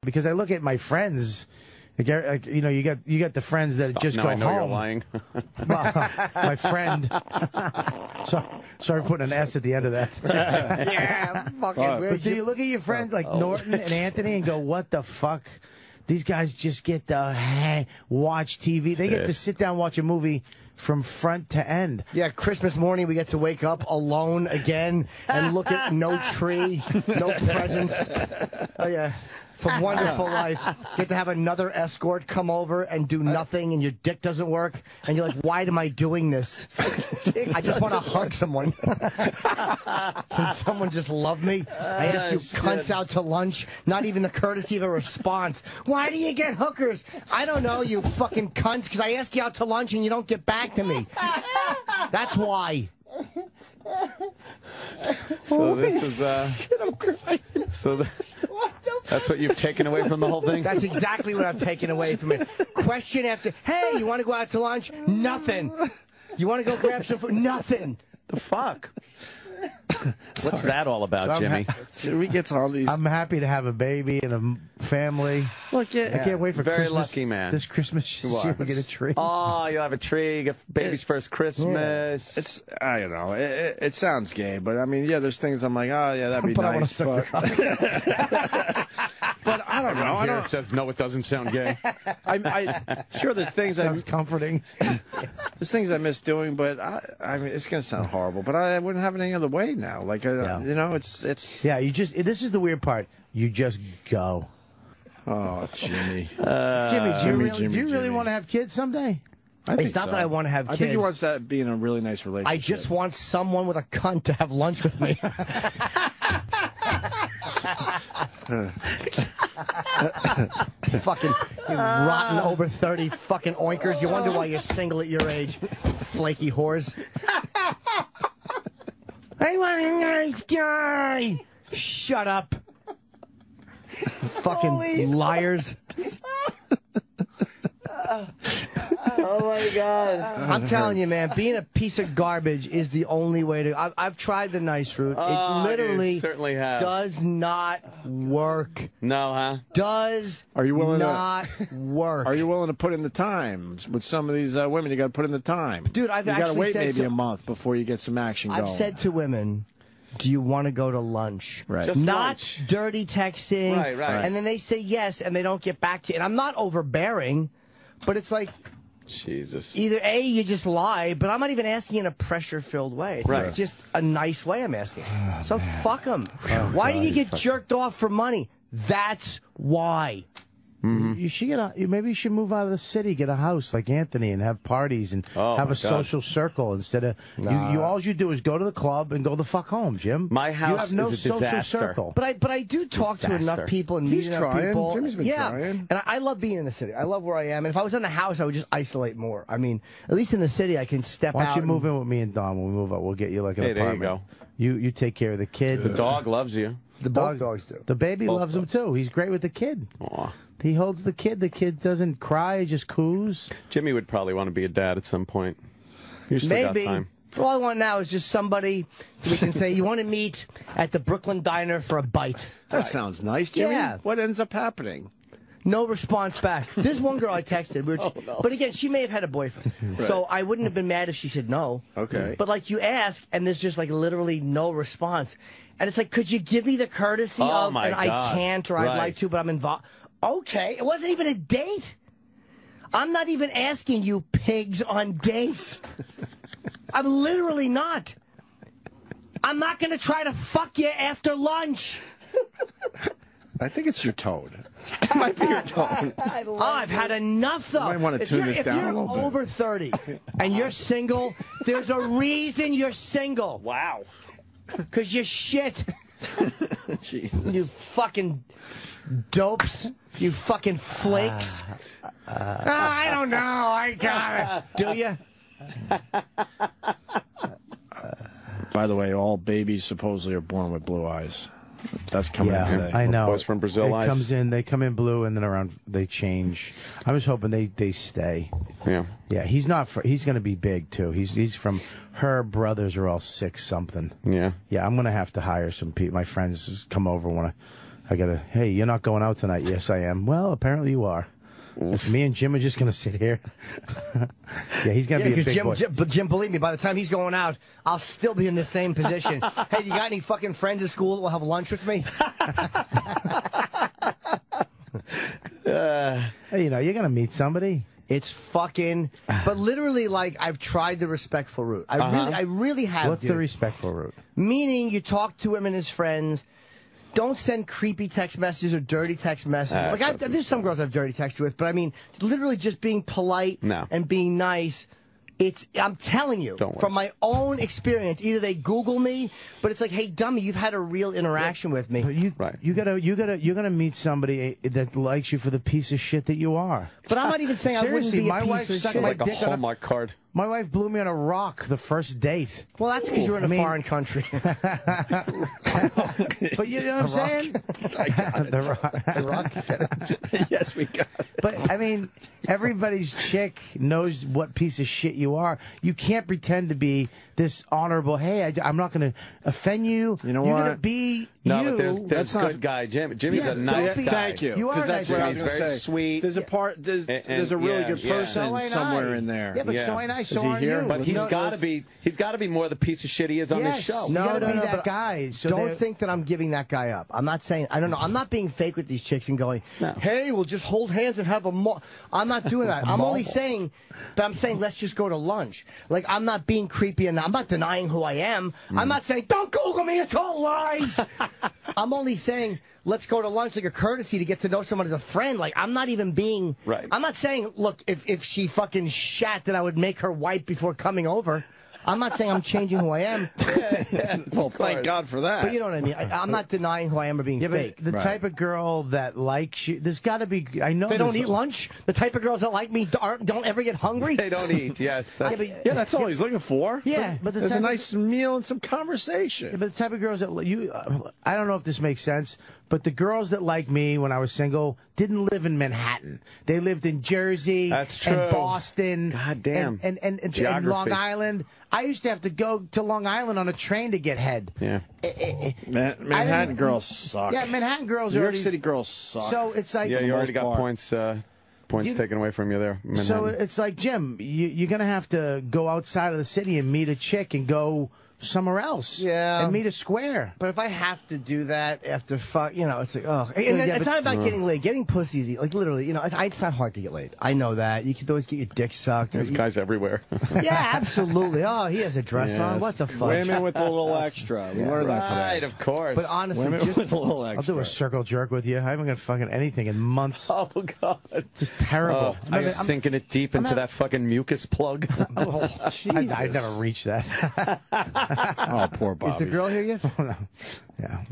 because I look at my friends. Like, you know, you got the friends that just go I know home. You're lying. My friend. Sorry for putting an S at the end of that. Yeah, fucking. But so you look at your friends like Norton and Anthony and go, what the fuck? These guys just get to watch TV. They get to sit down and watch a movie from front to end. Yeah, Christmas morning we get to wake up alone again and look at no tree, no presents. Oh, yeah. It's a wonderful life. Get to have another escort come over and do nothing, and your dick doesn't work, and you're like, why am I doing this? I just want to hug someone. Can someone just love me? I ask you cunts out to lunch, not even the courtesy of a response. Why do you get hookers? I don't know, you fucking cunts, because I ask you out to lunch and you don't get back to me. That's why. So this is that's what you've taken away from the whole thing? That's exactly what I've taken away from it. Question after, hey, you want to go out to lunch? Nothing. You want to go grab some food? Nothing. The fuck? What's that all about, Jimmy? We get all these. I'm happy to have a baby and a family. Look, I can't wait for Very Christmas. lucky, man. This Christmas year we get a tree. Oh, you'll have a tree. Get baby's first Christmas. It's I don't know. It sounds gay, but I mean, yeah, there's things I'm like, oh yeah, that'd be nice. But I don't know. I don't. It says no, it doesn't sound gay. I sure there's things Sounds comforting. There's things I miss doing, but I mean, it's gonna sound horrible, but I wouldn't have it any other way now. Like, you know, it's. Yeah, you just. This is the weird part. You just go. Oh, Jimmy. Jimmy, do you really want to have kids someday? It's not that I want to have kids. I think he wants that being a really nice relationship. I just want someone with a cunt to have lunch with me. Fucking rotten over 30 fucking oinkers. You wonder why you're single at your age. Flaky whores. I want a nice guy. Shut up. Fucking liars. Oh my God! I'm telling you, man, being a piece of garbage is the only way to. I've tried the nice route. It literally certainly have. does not work. No, huh? Are you willing not work? Are you willing to put in the time with some of these women? You got to put in the time, dude. You got to wait maybe a month before you get some action going. I've said to women, do you want to go to lunch? Right. Just not lunch. Dirty texting. Right. And then they say yes, and they don't get back to you. And I'm not overbearing, but it's like, Jesus. either A, you just lie, but I'm not even asking in a pressure-filled way. Right. It's just a nice way I'm asking. So fuck them. Oh, why do you get jerked off for money? That's why. You should maybe you should move out of the city, get a house like Anthony, and have parties and have a social circle instead of you. All you do is go to the club and go the fuck home, Jim. My house you have no is a social disaster. circle. But I do talk to enough people and meet enough people. Jimmy's been trying. And I love being in the city. I love where I am. And if I was in the house, I would just isolate more. I mean, at least in the city, I can step out. Why don't you move in with me and Don when we move up? We'll get you like an apartment. There you go. You take care of the kid. The dog loves you. Both dogs do. The baby loves him too. He's great with the kid. Aw. He holds the kid. The kid doesn't cry. He just coos. Jimmy would probably want to be a dad at some point. You still Maybe. got time. All I want now is just somebody so we can say, you want to meet at the Brooklyn Diner for a bite. That sounds nice, Jimmy. Yeah. What ends up happening? No response back. There's one girl I texted. But again, she may have had a boyfriend. So I wouldn't have been mad if she said no. Okay. But like you ask, and there's just like literally no response. And it's like, could you give me the courtesy of, my and God. I can't, or I'd like to, but I'm involved. Okay. It wasn't even a date. I'm not even asking you pigs on dates. I'm literally not. I'm not going to try to fuck you after lunch. I think it's your tone. It might be your tone. I've had enough, though. You might want to tune this down a little bit. If you're over 30 and you're single, there's a reason you're single. Wow. Because you're shit. Jesus. You fucking dopes. You fucking flakes. I don't know. I got it. Do you? By the way, all babies supposedly are born with blue eyes. That's coming in today. I know. Boys from Brazil eyes. Comes in. They come in blue, and then around they change. I was hoping they stay. Yeah. Yeah. He's not. He's going to be big too. He's from. Her brothers are all 6 something. Yeah. Yeah. I'm going to have to hire some people. My friends come over. Want to. Hey, you're not going out tonight. Yes, I am. Well, apparently you are. It's me and Jim are just going to sit here. Yeah, he's going to be a big boy. Jim, believe me, by the time he's going out, I'll still be in the same position. Hey, you got any fucking friends at school that will have lunch with me? Hey, you know, you're going to meet somebody. It's fucking, but literally, like, I've tried the respectful route. I really have. What's the respectful route? Meaning, you talk to him and his friends. Don't send creepy text messages or dirty text messages. Like, there's some girls I've dirty texted with, but I mean, literally just being polite and being nice. I'm telling you, from my own experience, either they Google me, but it's like, hey, dummy, you've had a real interaction with me. But you're gonna meet somebody that likes you for the piece of shit that you are. But I'm not even saying I wouldn't be a piece of shit. Like a Hallmark card. My wife blew me on a rock the first date. Well, that's because you're in a foreign country. But you know what I'm saying? I got it. The rock. Yes, we got it. But, I mean, everybody's chick knows what piece of shit you are. You can't pretend to be this honorable, hey, I'm not going to offend you. You know You're what? going to be No, you. but there's a good guy. Jimmy's a nice guy. Thank you. You are Because that's nice what guy. I was going to say. Very sweet. There's a part, there's a really good person So somewhere in there. Yeah, but so ain't I. So he aren't here? you. But he's got to be more the piece of shit he is on this show. You got to be that guy. So don't think that I'm giving that guy up. I'm not saying, I don't know, I'm not being fake with these chicks and going, hey, we'll just hold hands and have a I'm not doing that. I'm only saying, but I'm saying let's just go to lunch. Like, I'm not being creepy and I'm not denying who I am. I'm not saying, don't Google me, it's all lies. I'm only saying, let's go to lunch, like a courtesy to get to know someone as a friend. Like, I'm not even being, I'm not saying, look, if she fucking shat, that I would make her wipe before coming over. I'm not saying I'm changing who I am. Well, thank God for that. But you know what I mean? I'm not denying who I am or being fake. The type of girl that likes you, there's got to be, I know. They don't eat lunch? The type of girls that like me don't ever get hungry? They don't eat, yes. That's all he's looking for. Yeah, but there's a nice meal and some conversation. Yeah, but the type of girls that I don't know if this makes sense, but the girls that like me when I was single didn't live in Manhattan. They lived in Jersey That's true. and Boston. God damn. And Long Island. I used to have to go to Long Island on a train to get head. Yeah. Manhattan girls suck. Yeah, Manhattan girls New York City girls suck. So it's like, yeah, you already got points taken away from you there. Manhattan. So it's like, Jim, you're going to have to go outside of the city and meet a chick and go somewhere else. Yeah. And meet a square. But if I have to do that after you know, it's like, oh. And it's not about getting laid. Getting pussy is, like, literally, you know, it's not hard to get laid. I know that. You can always get your dick sucked. There's guys everywhere. Yeah, absolutely. Oh, he has a dress on. What the fuck? Women with a little extra. We learned that today. Right, of course. But honestly, Women with a little extra. I'll do a circle jerk with you. I haven't got fucking anything in months. Oh, God. It's just terrible. I'm sinking it deep into that fucking mucus plug. Oh, Jesus. I never reached that. Oh, poor Bobby. Is the girl here yet? Yeah.